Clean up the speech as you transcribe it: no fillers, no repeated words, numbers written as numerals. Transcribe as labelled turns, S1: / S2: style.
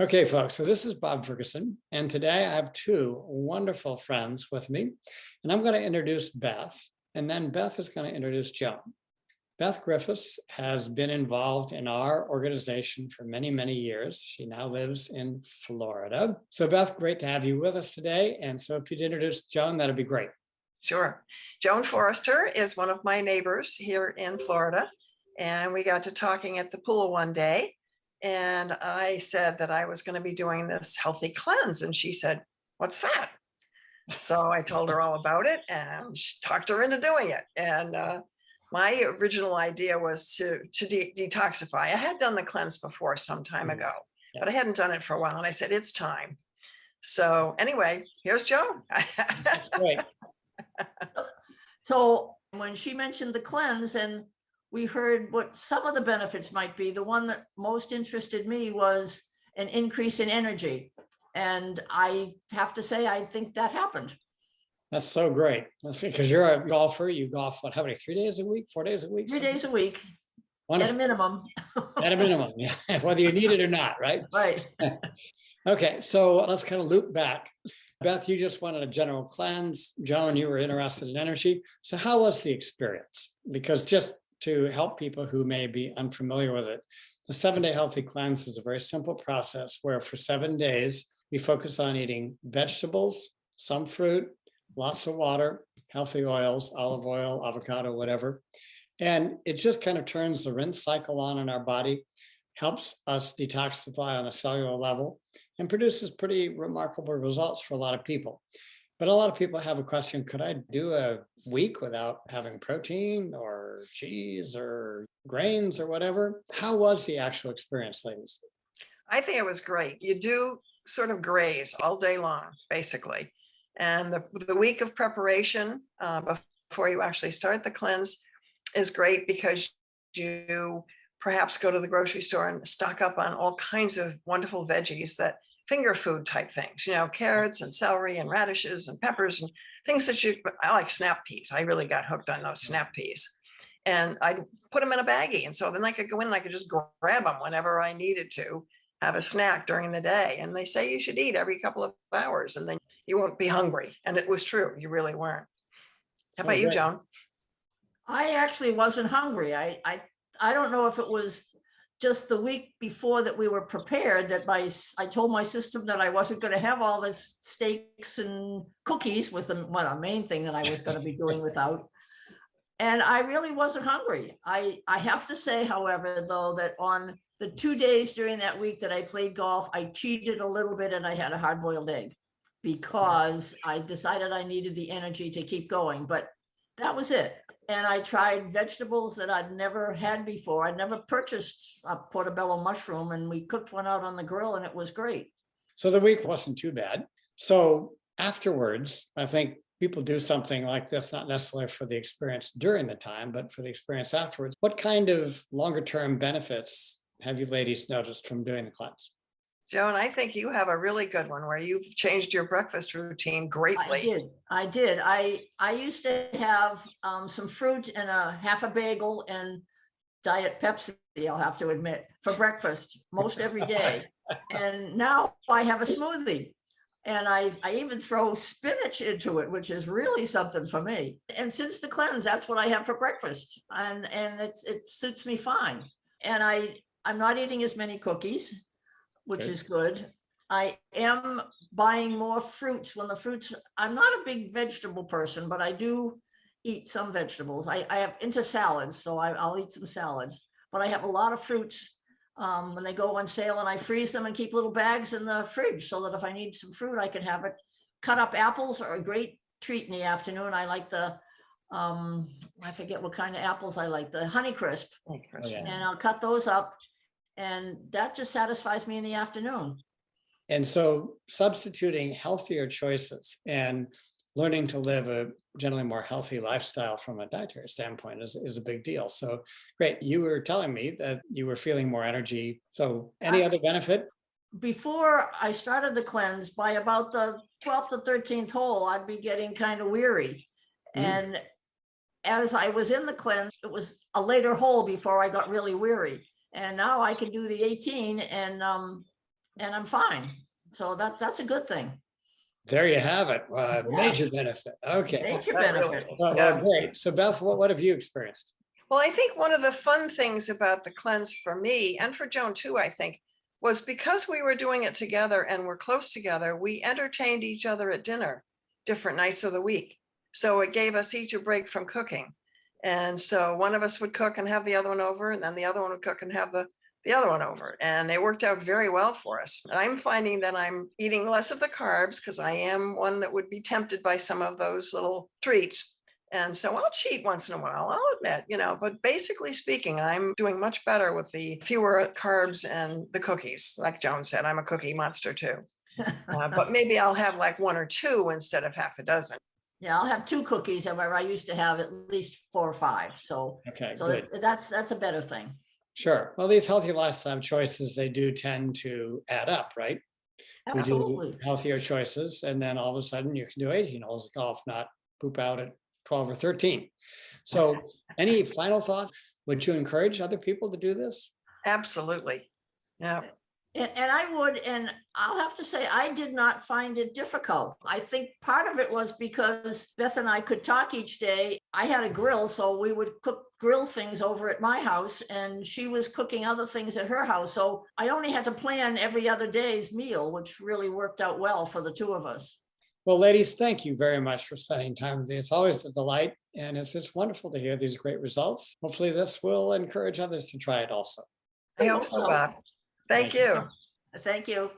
S1: Okay, folks, so this is Bob Ferguson, and today I have two wonderful friends with me, and I'm going to introduce Beth, and then Beth is going to introduce Joan. Beth Griffiths has been involved in our organization for many, many years. She now lives in Florida. So Beth, great to have you with us today. And so if you'd introduce Joan, that'd be great.
S2: Sure. Joan Forrester is one of my neighbors here in Florida, and we got to talking at the pool one day. And I said that I was going to be doing this healthy cleanse. And she said, "What's that?" So I told her all about it and she talked her into doing it. And my original idea was to detoxify. I had done the cleanse before some time ago, but I hadn't done it for a while. And I said, it's time. So anyway, here's Joan.
S1: That's great.
S3: So when she mentioned the cleanse and we heard what some of the benefits might be, the one that most interested me was an increase in energy. And I have to say, I think that happened.
S1: That's so great. That's because you're a golfer. You golf, what, how many, 3 days a week, 4 days a week?
S3: 3 days a week,
S1: Wonderful.
S3: at a minimum.
S1: At a minimum, yeah. Whether you need it or not, right?
S3: Right.
S1: Okay, so let's kind of loop back. Beth, you just wanted a general cleanse. Joan, you were interested in energy. So how was the experience? Because just to help people who may be unfamiliar with it, the 7-day healthy cleanse is a very simple process where for 7 days, we focus on eating vegetables, some fruit, lots of water, healthy oils, olive oil, avocado, whatever. And it just kind of turns the rinse cycle on in our body, helps us detoxify on a cellular level, and produces pretty remarkable results for a lot of people. But a lot of people have a question, could I do a week without having protein or cheese or grains or whatever? How was the actual experience, ladies?
S2: I think it was great. You do sort of graze all day long, basically. And the week of preparation before you actually start the cleanse is great because you perhaps go to the grocery store and stock up on all kinds of wonderful veggies, that finger food type things, carrots and celery and radishes and peppers and things that I like snap peas. I really got hooked on those snap peas. And I'd put them in a baggie. And so then I could go in and I could just grab them whenever I needed to have a snack during the day. And they say you should eat every couple of hours and then you won't be hungry. And it was true. You really weren't. How about you, Joan?
S3: I actually wasn't hungry. I don't know if it was just the week before that we were prepared that I told my system that I wasn't going to have all this steaks and cookies with them. Well, a main thing that I was going to be doing without. And I really wasn't hungry. I have to say, however, though, that on the 2 days during that week that I played golf, I cheated a little bit and I had a hard-boiled egg because I decided I needed the energy to keep going, but that was it. And I tried vegetables that I'd never had before. I'd never purchased a portobello mushroom, and we cooked one out on the grill and it was great.
S1: So the week wasn't too bad. So afterwards, I think people do something like this, not necessarily for the experience during the time, but for the experience afterwards. What kind of longer term benefits have you ladies noticed from doing the cleanse?
S2: Joan, I think you have a really good one where you've changed your breakfast routine greatly.
S3: I did. I used to have some fruit and a half a bagel and Diet Pepsi, I'll have to admit, for breakfast most every day. And now I have a smoothie. And I even throw spinach into it, which is really something for me. And since the cleanse, that's what I have for breakfast. And it suits me fine. And I'm not eating as many cookies, which is good. I am buying more fruits I'm not a big vegetable person, but I do eat some vegetables. I am into salads, so I'll eat some salads, but I have a lot of fruits when they go on sale, and I freeze them and keep little bags in the fridge so that if I need some fruit, I can have it. Cut up apples are a great treat in the afternoon. I like the, I forget what kind of apples I like, the Honeycrisp.
S1: Oh, yeah.
S3: And I'll cut those up. And that just satisfies me in the afternoon.
S1: And so substituting healthier choices and learning to live a generally more healthy lifestyle from a dietary standpoint is a big deal. So great. You were telling me that you were feeling more energy. So any other benefit?
S3: Before I started the cleanse, by about the 12th to 13th hole, I'd be getting kind of weary. And as I was in the cleanse, it was a later hole before I got really weary. And now I can do the 18 and and I'm fine. So that's a good thing.
S1: There you have it.
S3: Yeah.
S1: Major benefit. Okay.
S3: Major
S2: That really
S3: benefit.
S2: is,
S1: Well,
S2: yeah.
S1: great. So Beth, what have you experienced?
S2: Well, I think one of the fun things about the cleanse for me and for Joan too, I think, was because we were doing it together and we're close together, we entertained each other at dinner different nights of the week. So it gave us each a break from cooking. And so one of us would cook and have the other one over, and then the other one would cook and have the other one over. And it worked out very well for us. And I'm finding that I'm eating less of the carbs because I am one that would be tempted by some of those little treats. And so I'll cheat once in a while, I'll admit, but basically speaking, I'm doing much better with the fewer carbs and the cookies. Like Joan said, I'm a cookie monster too. But maybe I'll have like one or two instead of half a dozen.
S3: Yeah, I'll have 2 cookies, where I used to have at least 4 or 5. So,
S1: Okay,
S3: so
S1: good.
S3: that's a better thing.
S1: Sure. Well, these healthy lifestyle choices, they do tend to add up, right? We do
S3: Absolutely.
S1: healthier choices, and then all of a sudden you can do 18 holes of golf, not poop out at 12 or 13. So any final thoughts? Would you encourage other people to do this?
S2: Absolutely. Yeah.
S3: And I would, and I'll have to say, I did not find it difficult. I think part of it was because Beth and I could talk each day. I had a grill, so we would grill things over at my house, and she was cooking other things at her house. So I only had to plan every other day's meal, which really worked out well for the 2 of us.
S1: Well, ladies, thank you very much for spending time with me. It's always a delight, and it's just wonderful to hear these great results. Hopefully this will encourage others to try it also.
S2: I hope so, Bob. Thank
S1: Thank you.
S2: you.
S3: Thank you.